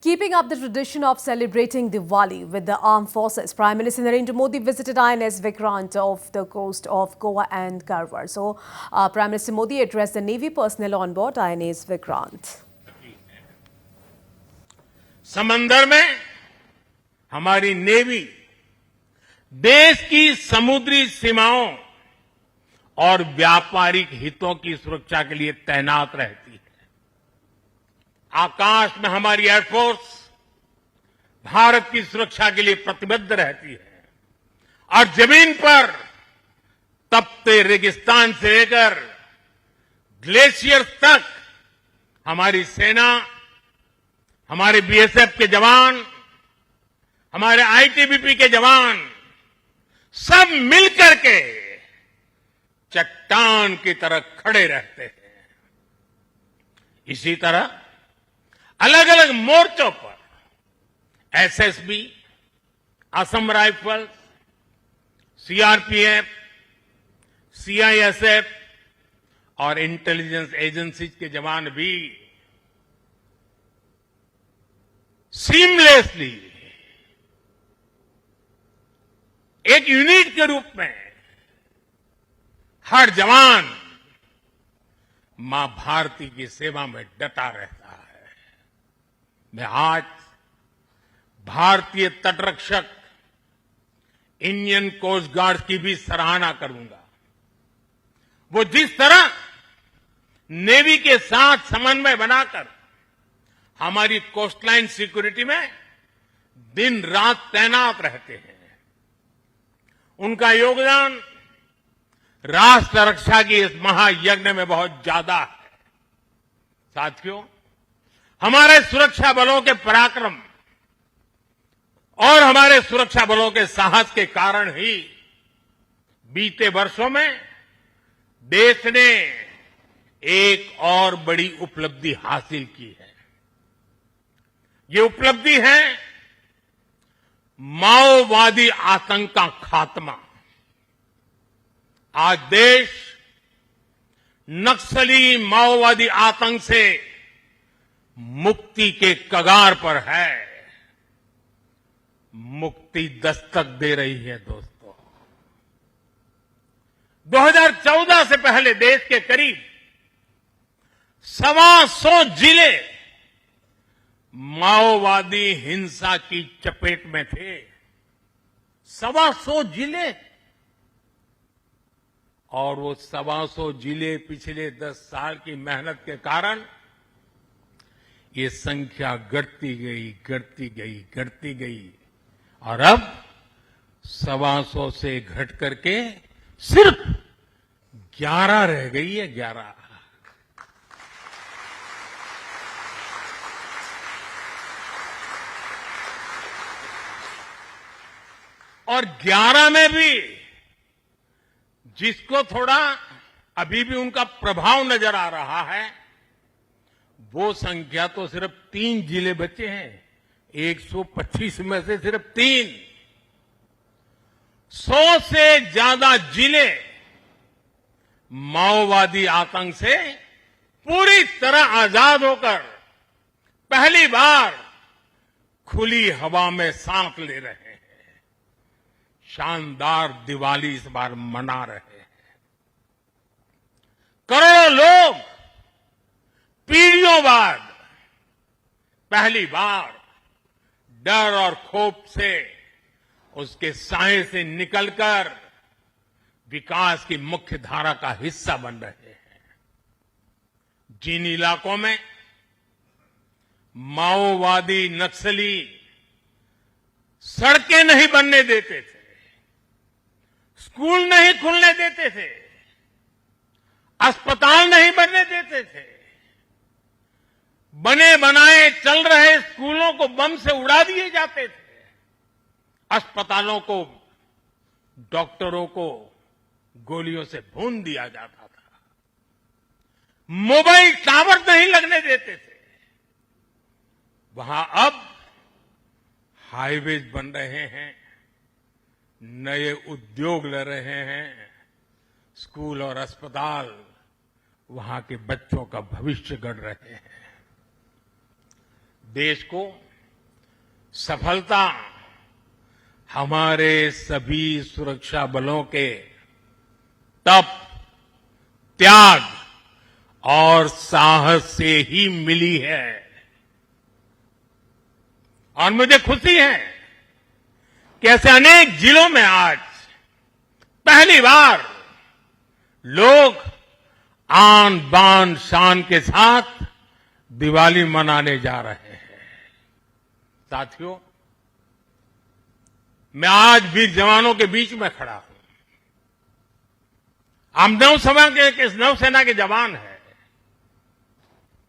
Keeping up the tradition of celebrating Diwali with the armed forces, Prime Minister Narendra Modi visited INS Vikrant off the coast of Goa and Karwar. So, Prime Minister Modi addressed the Navy personnel on board INS Vikrant. समंदर में हमारी navy देश की समुद्री सीमाओं और व्यापारिक हितों की सुरक्षा के लिए तैनात रहती है। आकाश में हमारी एयरफोर्स भारत की सुरक्षा के लिए प्रतिबद्ध रहती है और जमीन पर तपते रेगिस्तान से लेकर ग्लेशियर्स तक हमारी सेना, हमारे बीएसएफ के जवान, हमारे आईटीबीपी के जवान सब मिलकर के चट्टान की तरह खड़े रहते हैं। इसी तरह अलग अलग मोर्चों पर SSB, Assam rifles, CRPF, CISF और इंटेलिजेंस एजेंसीज के जवान भी सीमलेसली एक यूनिट के रूप में हर जवान मां भारती की सेवा में डटा रहता है। मैं आज भारतीय तटरक्षक इंडियन कोस्ट गार्ड की भी सराहना करूंगा। वो जिस तरह नेवी के साथ समन्वय बनाकर हमारी कोस्टलाइन सिक्योरिटी में दिन रात तैनात रहते हैं, उनका योगदान राष्ट्र रक्षा की इस महायज्ञ में बहुत ज्यादा है। साथियों, हमारे सुरक्षा बलों के पराक्रम और हमारे सुरक्षा बलों के साहस के कारण ही बीते वर्षों में देश ने एक और बड़ी उपलब्धि हासिल की है। ये उपलब्धि है माओवादी आतंक का खात्मा। आज देश नक्सली माओवादी आतंक से मुक्ति के कगार पर है। मुक्ति दस्तक दे रही है। दोस्तों, 2014 से पहले देश के करीब 125 जिले माओवादी हिंसा की चपेट में थे। 125 जिले, और वो 125 जिले पिछले 10 साल की मेहनत के कारण ये संख्या घटती गई और अब 125 से घट करके सिर्फ 11 रह गई है। 11 और 11 में भी जिसको थोड़ा अभी भी उनका प्रभाव नजर आ रहा है, वो संख्या तो सिर्फ 3 जिले बचे हैं। 125 में से सिर्फ 3। 100 से ज्यादा जिले माओवादी आतंक से पूरी तरह आजाद होकर पहली बार खुली हवा में सांस ले रहे हैं। शानदार दिवाली इस बार मना रहे हैं। करोड़ों लोग पीढ़ियों बाद पहली बार डर और खौफ से, उसके साए से निकलकर विकास की मुख्य धारा का हिस्सा बन रहे हैं। जिन इलाकों में माओवादी नक्सली सड़कें नहीं बनने देते थे, स्कूल नहीं खुलने देते थे, अस्पताल नहीं बनने देते थे, बने बनाए चल रहे स्कूलों को बम से उड़ा दिए जाते थे, अस्पतालों को, डॉक्टरों को गोलियों से भून दिया जाता था, मोबाइल टावर नहीं लगने देते थे, वहां अब हाईवेज बन रहे हैं, नए उद्योग ले रहे हैं, स्कूल और अस्पताल वहां के बच्चों का भविष्य गढ़ रहे हैं। देश को सफलता हमारे सभी सुरक्षा बलों के तप, त्याग और साहस से ही मिली है। और मुझे खुशी है कि ऐसे अनेक जिलों में आज पहली बार लोग आन बान शान के साथ दिवाली मनाने जा रहे हैं। साथियों, मैं आज वीर जवानों के बीच में खड़ा हूं। हम नौसेना के जवान हैं।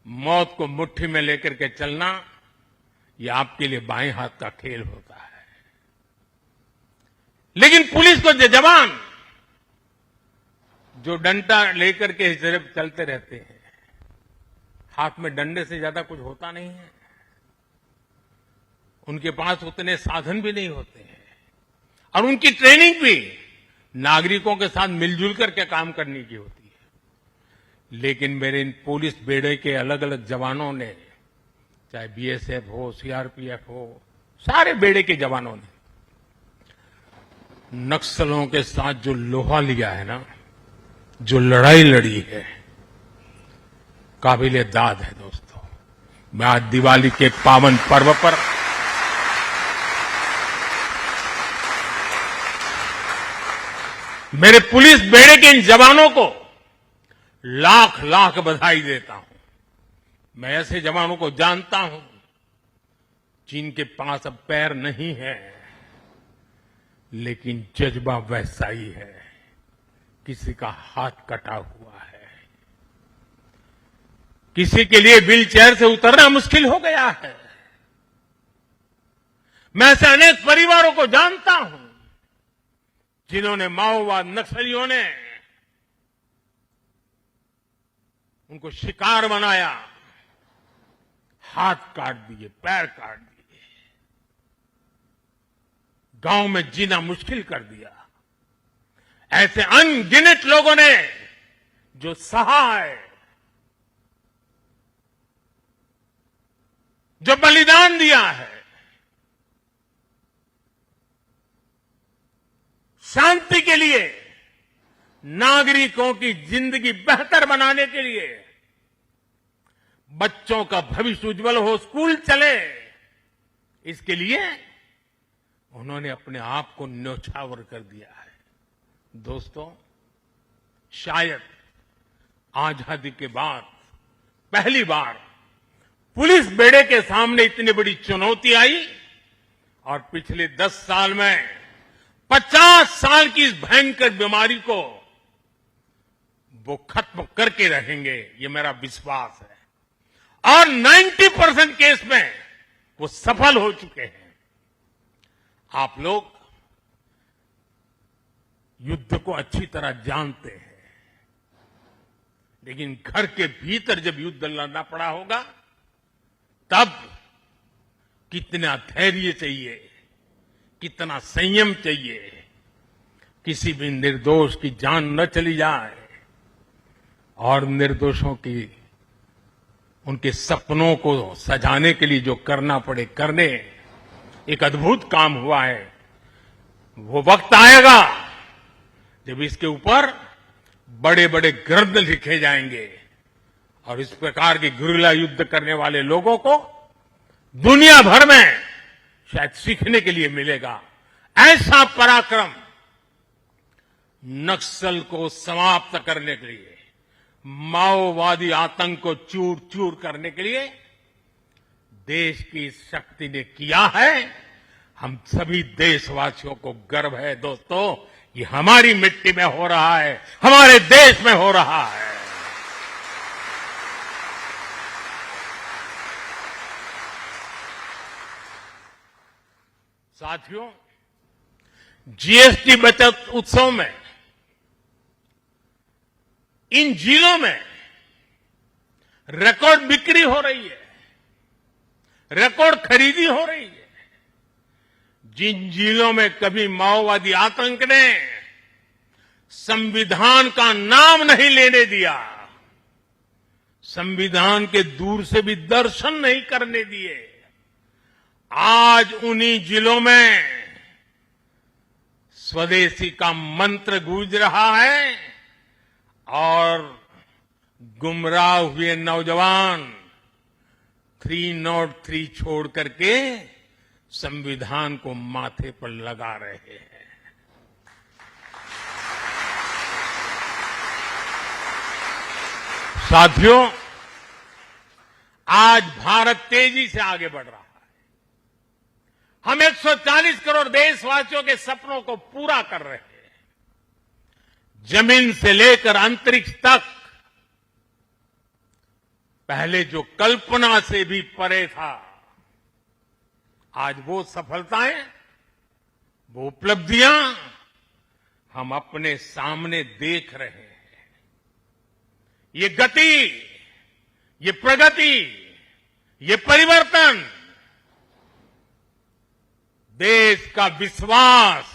मौत को मुट्ठी में लेकर के चलना यह आपके लिए बाएं हाथ का खेल होता है, लेकिन पुलिस को जवान जो डंडा लेकर के सिर्फ चलते रहते हैं, हाथ में डंडे से ज्यादा कुछ होता नहीं है। उनके पास उतने साधन भी नहीं होते हैं और उनकी ट्रेनिंग भी नागरिकों के साथ मिलजुल करके काम करने की होती है। लेकिन मेरे इन पुलिस बेड़े के अलग अलग जवानों ने, चाहे बीएसएफ हो, सीआरपीएफ हो, सारे बेड़े के जवानों ने नक्सलों के साथ जो लोहा लिया है ना, जो लड़ाई लड़ी है, काबिले दाद है। दोस्तों, मैं आज दिवाली के पावन पर्व पर मेरे पुलिस बेड़े के इन जवानों को लाख लाख बधाई देता हूं। मैं ऐसे जवानों को जानता हूं जिनके पास अब पैर नहीं है, लेकिन जज्बा वैसा ही है। किसी का हाथ कटा हुआ है, किसी के लिए व्हील चेयर से उतरना मुश्किल हो गया है। मैं ऐसे अनेक परिवारों को जानता हूं जिन्होंने माओवाद नक्सलियों ने उनको शिकार बनाया, हाथ काट दिए, पैर काट दिए, गांव में जीना मुश्किल कर दिया। ऐसे अनगिनत लोगों ने जो सहा है, जो बलिदान दिया है, शांति के लिए, नागरिकों की जिंदगी बेहतर बनाने के लिए, बच्चों का भविष्य उज्जवल हो, स्कूल चले, इसके लिए उन्होंने अपने आप को न्यौछावर कर दिया है। दोस्तों, शायद आजादी के बाद पहली बार पुलिस बेड़े के सामने इतनी बड़ी चुनौती आई और पिछले 10 साल में 50 साल की इस भयंकर बीमारी को वो खत्म करके रहेंगे, ये मेरा विश्वास है। और 90% केस में वो सफल हो चुके हैं। आप लोग युद्ध को अच्छी तरह जानते हैं, लेकिन घर के भीतर जब युद्ध लड़ना पड़ा होगा, तब कितना धैर्य चाहिए, कितना संयम चाहिए, किसी भी निर्दोष की जान न चली जाए और निर्दोषों की उनके सपनों को सजाने के लिए जो करना पड़े करने। एक अद्भुत काम हुआ है। वो वक्त आएगा जब इसके ऊपर बड़े बड़े ग्रंथ लिखे जाएंगे और इस प्रकार के गुरिल्ला युद्ध करने वाले लोगों को दुनिया भर में शायद सीखने के लिए मिलेगा। ऐसा पराक्रम नक्सल को समाप्त करने के लिए, माओवादी आतंक को चूर चूर करने के लिए देश की शक्ति ने किया है। हम सभी देशवासियों को गर्व है दोस्तों, ये हमारी मिट्टी में हो रहा है, हमारे देश में हो रहा है। साथियों, जीएसटी बचत उत्सव में इन जिलों में रिकॉर्ड बिक्री हो रही है, रिकॉर्ड खरीदी हो रही है। जिन जिलों में कभी माओवादी आतंक ने संविधान का नाम नहीं लेने दिया, संविधान के दूर से भी दर्शन नहीं करने दिए, आज आज उन्हीं जिलों में स्वदेशी का मंत्र गूंज रहा है और गुमराह हुए नौजवान 303 छोड़ करके संविधान को माथे पर लगा रहे हैं। साथियों, आज भारत तेजी से आगे बढ़ रहा है। हम 140 करोड़ देशवासियों के सपनों को पूरा कर रहे हैं। जमीन से लेकर अंतरिक्ष तक पहले जो कल्पना से भी परे था, आज वो सफलताएं, वो उपलब्धियां हम अपने सामने देख रहे हैं। ये गति, ये प्रगति, ये परिवर्तन देश का विश्वास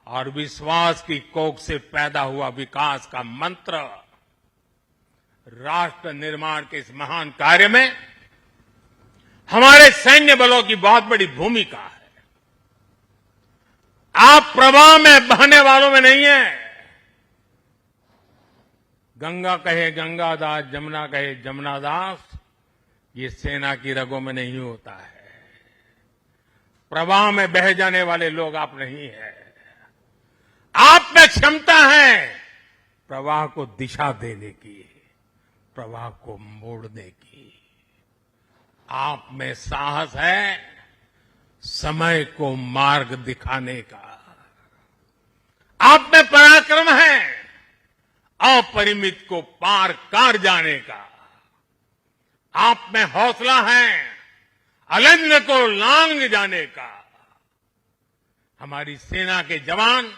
और विश्वास की कोख से पैदा हुआ विकास का मंत्र, राष्ट्र निर्माण के इस महान कार्य में हमारे सैन्य बलों की बहुत बड़ी भूमिका है। आप प्रवाह में बहने वालों में नहीं है। गंगा कहे गंगादास, जमुना कहे जमुनादास, ये सेना की रगों में नहीं होता है। प्रवाह में बह जाने वाले लोग आप नहीं है। आप में क्षमता है प्रवाह को दिशा देने की, प्रवाह को मोड़ने की। आप में साहस है समय को मार्ग दिखाने का। आप में पराक्रम है अपरिमित को पार कर जाने का। आप में हौसला है अलिंद को लांघ जाने का। हमारी सेना के जवान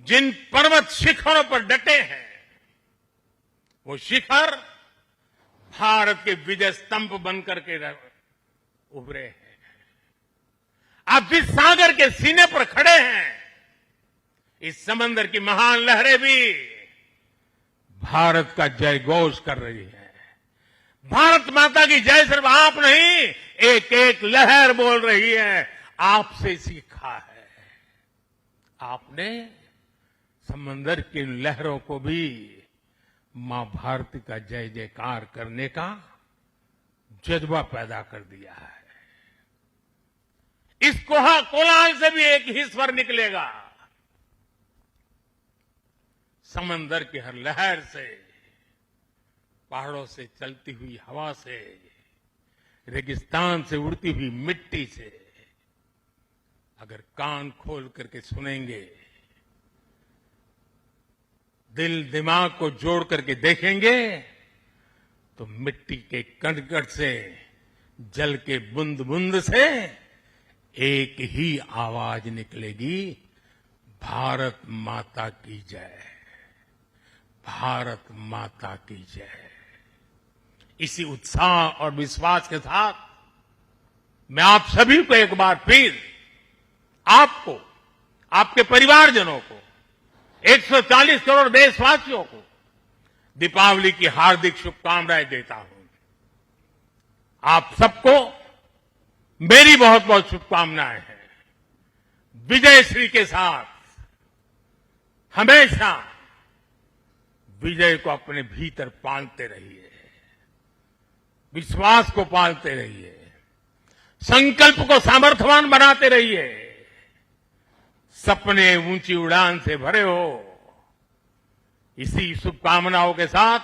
जिन पर्वत शिखरों पर डटे हैं, वो शिखर भारत के विजय स्तंभ बनकर के उभरे हैं। आप जिस सागर के सीने पर खड़े हैं, इस समंदर की महान लहरें भी भारत का जय घोष कर रही है। भारत माता की जय सिर्फ आप नहीं, एक एक लहर बोल रही है। आपसे सीखा है। आपने समंदर की लहरों को भी मां भारती का जय जयकार करने का जज्बा पैदा कर दिया है। इस कोलाहल से भी एक ही स्वर निकलेगा। समंदर की हर लहर से, पहाड़ों से चलती हुई हवा से, रेगिस्तान से उड़ती हुई मिट्टी से अगर कान खोल करके सुनेंगे, दिल दिमाग को जोड़ करके देखेंगे, तो मिट्टी के कण कण से, जल के बूंद बूंद से एक ही आवाज निकलेगी, भारत माता की जय, भारत माता की जय। इसी उत्साह और विश्वास के साथ मैं आप सभी को एक बार फिर, आपको, आपके परिवारजनों को, 140 करोड़ देशवासियों को दीपावली की हार्दिक शुभकामनाएं देता हूं। आप सबको मेरी बहुत बहुत शुभकामनाएं हैं। विजयश्री के साथ हमेशा विजय को अपने भीतर पालते रहिए, विश्वास को पालते रहिए, संकल्प को सामर्थ्यवान बनाते रहिए। सपने ऊंची उड़ान से भरे हो। इसी शुभकामनाओं के साथ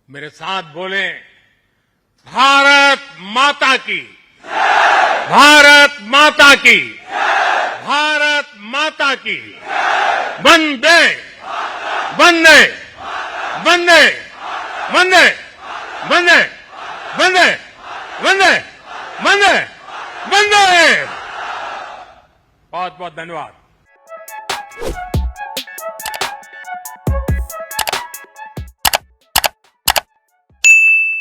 मेरे साथ बोले, भारत माता की, भारत माता की, भारत माता की, वंदे वंदे वंदे वंदे वंदे वंदे वंदे वंदे वंदे। बहुत बहुत धन्यवाद।